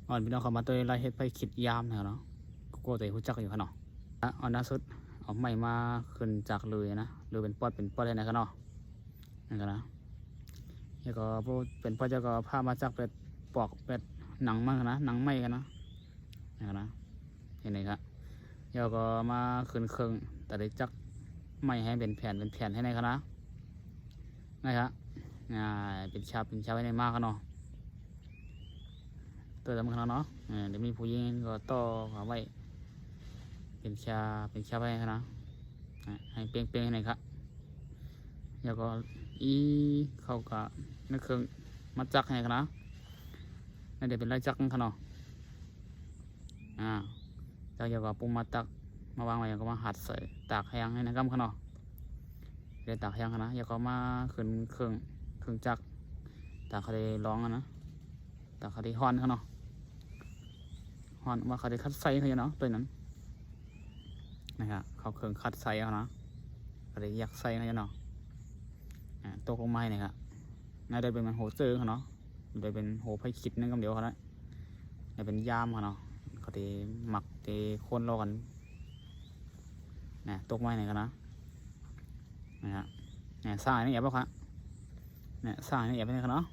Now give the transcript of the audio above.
อ่อนพี่น้องเขามาตัวไล่เฮ็ดไปคิดยามเนาะก็ตัวหูจักอยู่ขนาดอ่อนล่าสุดเอาใหม่มาขึ้นจากเลยนะหรือเป็นปอดเลยนะกันเนาะนั่นกันนะแล้วก็พวกเป็นปอดจะก็พามาจากเป็ดปอกเป็ดหนังมั่งนะหนังไหมกันนะนั่นกันนะเห็นไหมครับแล้วก็มาขึ้นเครื่องแต่ได้จักไม่ให้เป็นแผ่นให้ในกันนะนะครับเป็นชาไว้ในมากกันเนาะตัวสำคัญเนาะเดี๋ยวมีผู้หญิงก็ต่อเอาไว้เป็นชาไว้นะให้เป้งให้หน่อยครับแล้วก็เข้ากับนักเครื่องมัดจักให้กันนะนั่นเดี๋ยวเป็นไรจักกันเนาะจากแล้วก็ปุ่มมาตักมาวางไว้แล้วก็มาหัดใส่ตากแห้งให้นะครับกันเนาะเดี๋ยวตากแห้งนะแล้วก็มาขึ้นเครื่องจักตากเขาได้ร้องนะตากเขาได้ฮ้อนเขาเนาะฮ้อนว่าเขาได้คัดไซเขาเนาะตัวนั้นนะครับเขาเครื่องคัดไซเขานะเขาได้ยักไซเขาเนาะตัวของไม้เนี่ยครับน่าจะเป็นมันโหเจอเขาเนาะโดยเป็นโหไผ่คิดนึงคำเดียวเขาละเนี่ยเป็นยามเขาเนาะเขาได้หมักได้คนรอกันเนี่ยตัวไม้เนี่ยกันนะฮะเนี่ยสายนี่แอบป่ะครับเนี่ยสายนี่แอบไปไหนกันเนาะ